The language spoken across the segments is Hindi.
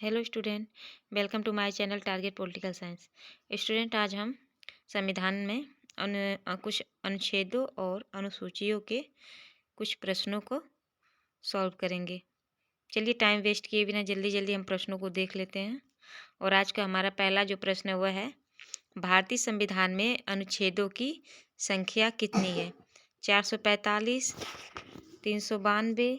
Hello student, welcome to my channel target political science. Student, आज हम संविधान में कुछ अनुच्छेदों और अनुसूचियों के कुछ प्रश्नों को सॉल्व करेंगे। चलिए टाइम वेस्ट किए बिना जल्दी जल्दी हम प्रश्नों को देख लेते हैं। और आज का हमारा पहला जो प्रश्न है वह है, भारतीय संविधान में अनुच्छेदों की संख्या कितनी है? 445, 392,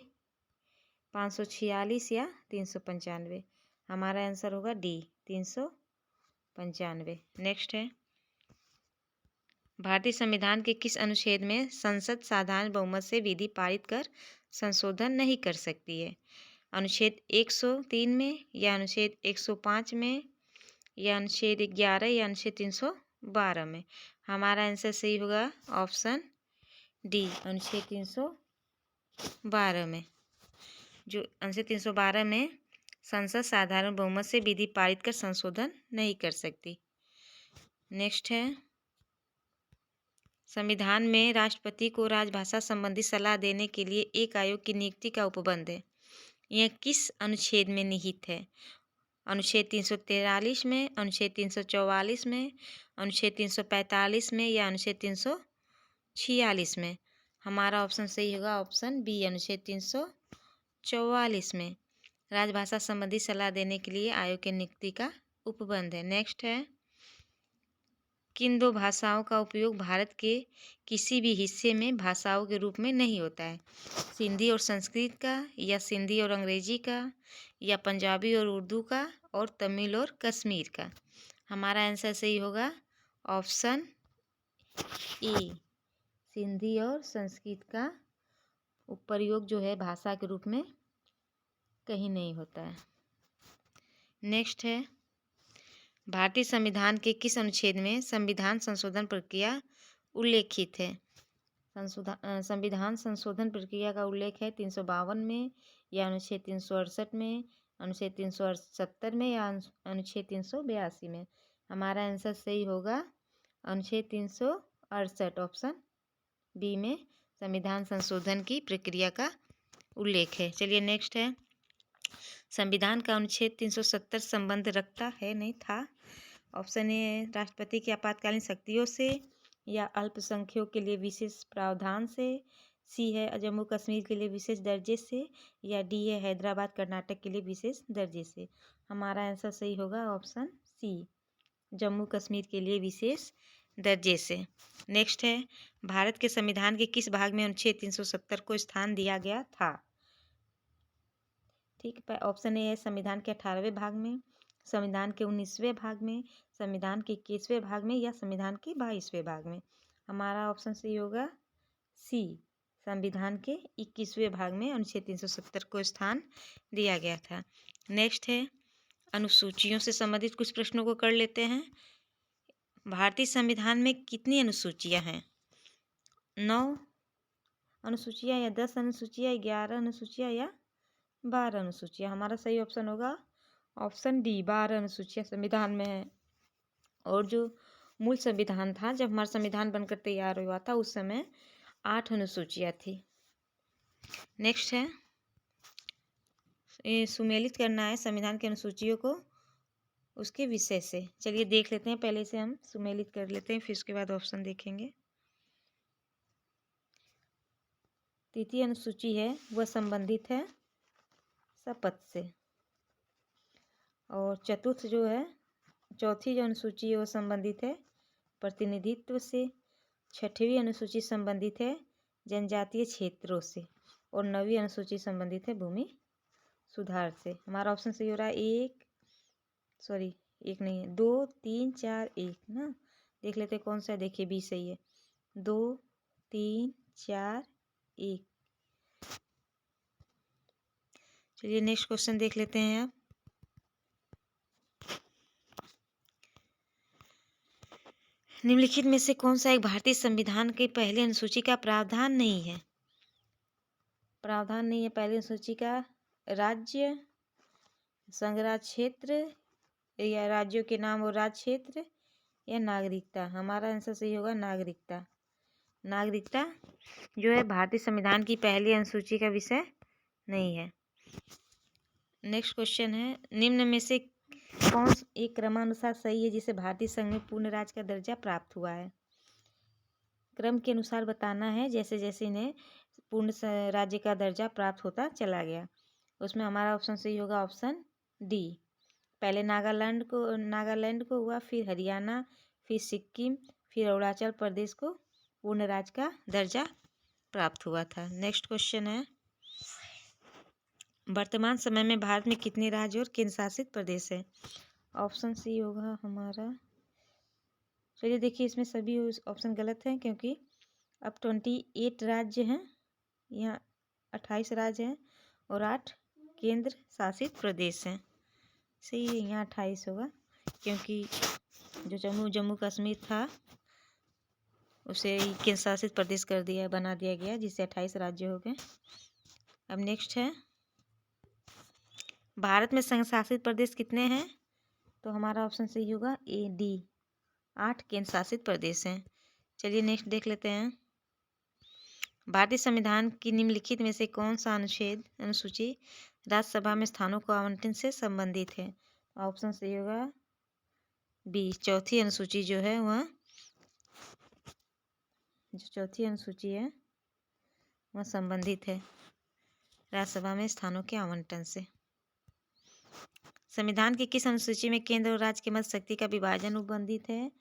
546 या 395? हमारा आंसर होगा डी, 395। नेक्स्ट है, भारतीय संविधान के किस अनुच्छेद में संसद साधारण बहुमत से विधि पारित कर संशोधन नहीं कर सकती है? अनुच्छेद 103 में, या अनुच्छेद 105 में, या अनुच्छेद 11, या अनुच्छेद 312 में? हमारा आंसर सही होगा ऑप्शन डी, अनुच्छेद 312 में। जो अनुच्छेद 312 में संसद साधारण बहुमत से विधि पारित कर संशोधन नहीं कर सकती। नेक्स्ट है, संविधान में राष्ट्रपति को राजभाषा संबंधी सलाह देने के लिए एक आयोग की नियुक्ति का उपबंध है। यह किस अनुच्छेद में निहित है? अनुच्छेद 343 में, अनुच्छेद 344 में, अनुच्छेद 345 में, या अनुच्छेद 346 में? हमारा ऑप्शन सही होगा ऑप्शन बी, अनुच्छेद 344 में राजभाषा संबंधी सलाह देने के लिए आयोग की नियुक्ति का उपबंध है। नेक्स्ट है, किन दो भाषाओं का उपयोग भारत के किसी भी हिस्से में भाषाओं के रूप में नहीं होता है? सिंधी और संस्कृत का, या सिंधी और अंग्रेजी का, या पंजाबी और उर्दू का, और तमिल और कश्मीर का? हमारा आंसर सही होगा ऑप्शन ए, सिंधी और संस्कृत का प्रयोग जो है भाषा के रूप में कहीं नहीं होता है। नेक्स्ट है, भारतीय संविधान के किस अनुच्छेद में संविधान संशोधन प्रक्रिया उल्लेखित है? संविधान संशोधन प्रक्रिया का उल्लेख है 352 में, या अनुच्छेद 368 में, अनुच्छेद 370 में, या अनुच्छेद 382 में? हमारा आंसर सही होगा अनुच्छेद 368, ऑप्शन बी में संविधान संशोधन की प्रक्रिया का उल्लेख है। चलिए नेक्स्ट है, संविधान का अनुच्छेद 370 संबंध रखता है, नहीं था? ऑप्शन ए है राष्ट्रपति की आपातकालीन शक्तियों से, या अल्पसंख्यकों के लिए विशेष प्रावधान से, सी है जम्मू कश्मीर के लिए विशेष दर्जे से, या डी है हैदराबाद कर्नाटक के लिए विशेष दर्जे से? हमारा आंसर सही होगा ऑप्शन सी, जम्मू कश्मीर के लिए विशेष दर्जे से। नेक्स्ट है, भारत के संविधान के किस भाग में अनुच्छेद 370 को स्थान दिया गया था? ठीक है, ऑप्शन ए है संविधान के 18वें भाग में, संविधान के 19वें भाग में, संविधान के 21वें भाग में, या संविधान के 22वें भाग में? हमारा ऑप्शन सही होगा सी, संविधान के 21वें भाग में अनुच्छेद 370 को स्थान दिया गया था। नेक्स्ट है, अनुसूचियों से संबंधित कुछ प्रश्नों को कर लेते हैं। भारतीय संविधान में कितनी अनुसूचियां हैं? 9 अनुसूचियां, या 10 अनुसूचियां, 11 अनुसूचियां, या 12 अनुसूचियां? हमारा सही ऑप्शन होगा ऑप्शन डी, 12 अनुसूचियां संविधान में है। और जो मूल संविधान था, जब हमारा संविधान बनकर तैयार हुआ था, उस समय 8 अनुसूचियां थी। नेक्स्ट है, सुमेलित करना है संविधान की अनुसूचियों को उसके विषय से। चलिए देख लेते हैं, पहले से हम सुमेलित कर लेते हैं, फिर उसके बाद ऑप्शन देखेंगे। तृतीय अनुसूची है वह संबंधित है शपथ से, और चतुर्थ जो है, चौथी जो अनुसूची है वो संबंधित है प्रतिनिधित्व से, छठवीं अनुसूची संबंधित है जनजातीय क्षेत्रों से, और 9वीं अनुसूची संबंधित है भूमि सुधार से। हमारा ऑप्शन सही हो रहा है एक नहीं है, 2, 3, 4, 1 ना। देख लेते कौन सा है, देखिए बी सही है, 2, 3, 4, 1। चलिए नेक्स्ट क्वेश्चन देख लेते हैं आप। निम्नलिखित में से कौन सा एक भारतीय संविधान के पहले अनुसूची का प्रावधान नहीं है? प्रावधान नहीं है पहले अनुसूची का। राज्य, संघराज्य क्षेत्र, या राज्यों के नाम और राज्य क्षेत्र, या नागरिकता? हमारा आंसर सही होगा नागरिकता। नागरिकता जो है भारतीय संविधान की पहली अनुसूची का विषय नहीं है। नेक्स्ट क्वेश्चन है, निम्न में से कौन एक क्रमानुसार सही है जिसे भारतीय संघ में पूर्ण राज्य का दर्जा प्राप्त हुआ है? क्रम के अनुसार बताना है, जैसे जैसे इन्हें पूर्ण राज्य का दर्जा प्राप्त होता चला गया। उसमें हमारा ऑप्शन सही होगा ऑप्शन डी। पहले नागालैंड को हुआ, फिर हरियाणा, फिर सिक्किम, फिर अरुणाचल प्रदेश को पूर्ण राज्य का दर्जा प्राप्त हुआ था। नेक्स्ट क्वेश्चन है, वर्तमान समय में भारत में कितने राज्य और केंद्र शासित प्रदेश है? ऑप्शन सी होगा हमारा। चलिए देखिए, इसमें सभी ऑप्शन गलत हैं क्योंकि अब 28 राज्य हैं, यहाँ 28 राज्य हैं और 8 केंद्र शासित प्रदेश हैं। सही है, यहाँ 28 होगा क्योंकि जो जम्मू कश्मीर था उसे केंद्र शासित प्रदेश बना दिया गया, जिससे 28 राज्य हो गए। अब नेक्स्ट है, भारत में संघ शासित प्रदेश कितने हैं? तो हमारा ऑप्शन सही होगा ए डी, 8 केंद्र शासित प्रदेश हैं। चलिए नेक्स्ट देख लेते हैं, भारतीय संविधान की निम्नलिखित में से कौन सा अनुसूची राज्यसभा में स्थानों को आवंटन से संबंधित है? ऑप्शन सही होगा बी, चौथी अनुसूची जो है वह संबंधित है राज्यसभा में स्थानों के आवंटन से। संविधान की किस अनुसूची में केंद्र और राज्य के मध्य शक्ति का विभाजन उपबंधित है?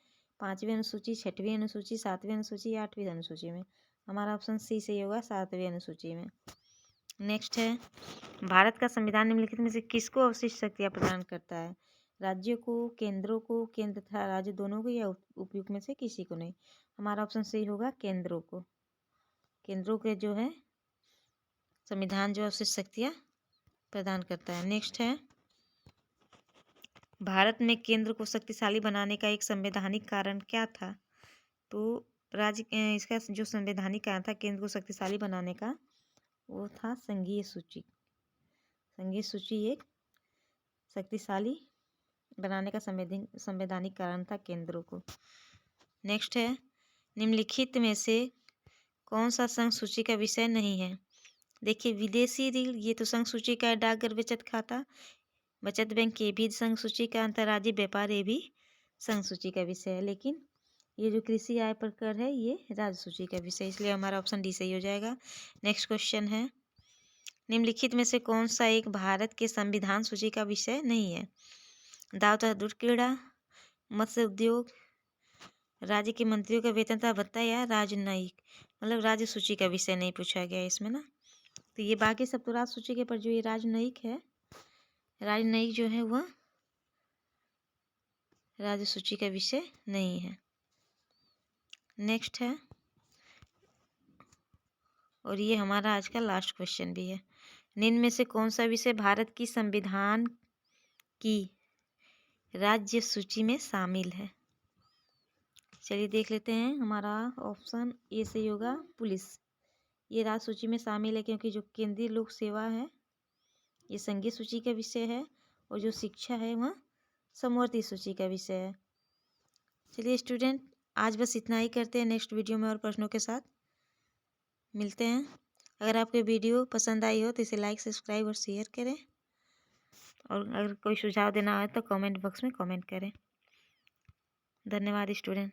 5वीं अनुसूची, 6वीं अनुसूची, 7वीं अनुसूची, 8वीं अनुसूची में? हमारा ऑप्शन सी सही होगा 7वीं अनुसूची में। नेक्स्ट है, भारत का संविधान निम्नलिखित में से किसको अवशिष्ट शक्तियाँ प्रदान करता है? राज्यों को, केंद्रों को, केंद्र तथा राज्य दोनों को, या उपयुक्त में से किसी को नहीं? हमारा ऑप्शन सही होगा केंद्रों को। केंद्रों के जो है संविधान जो अवशिष्ट शक्तियाँ प्रदान करता है। नेक्स्ट है, भारत में केंद्र को शक्तिशाली बनाने का एक संवैधानिक कारण क्या था? तो इसका जो संवैधानिक कारण था केंद्र को शक्तिशाली बनाने का, वो था संघीय सूची। संघीय सूची एक शक्तिशाली बनाने का संवैधानिक कारण था केंद्रों को। नेक्स्ट है, निम्नलिखित में से कौन सा संघ सूची का विषय नहीं है? देखिए, विदेशी ऋण ये तो संघ सूची का है, डाकघर बचत खाता, बचत बैंक ये भी संघ सूची का, अंतर्राज्यीय व्यापार ये भी संघ सूची का विषय है, लेकिन ये जो कृषि आय पर कर है ये राज्य सूची का विषय, इसलिए हमारा ऑप्शन डी सही हो जाएगा। नेक्स्ट क्वेश्चन है, निम्नलिखित में से कौन सा एक भारत के संविधान सूची का विषय नहीं है? दाव तथा दूध क्रीड़ा, मत्स्य उद्योग, राज्य के मंत्रियों का वेतन तथा भत्ता, या राजनयिक, मतलब राज्य सूची का विषय नहीं पूछा गया इसमें ना। तो ये बाकी सब तो राज्य सूची के, पर जो ये राजनयिक है, राजनयिक जो है वह राज्य सूची का विषय नहीं है। नेक्स्ट है, और ये हमारा आज का लास्ट क्वेश्चन भी है, निम्न में से कौन सा विषय भारत की संविधान की राज्य सूची में शामिल है? चलिए देख लेते हैं, हमारा ऑप्शन ए सही होगा पुलिस। ये राज्य सूची में शामिल है क्योंकि जो केंद्रीय लोक सेवा है ये संघीय सूची का विषय है, और जो शिक्षा है वह समवर्ती सूची का विषय है। चलिए स्टूडेंट, आज बस इतना ही करते हैं, नेक्स्ट वीडियो में और प्रश्नों के साथ मिलते हैं। अगर आपको वीडियो पसंद आई हो तो इसे लाइक, सब्सक्राइब और शेयर करें, और अगर कोई सुझाव देना हो तो कमेंट बॉक्स में कमेंट करें। धन्यवाद स्टूडेंट।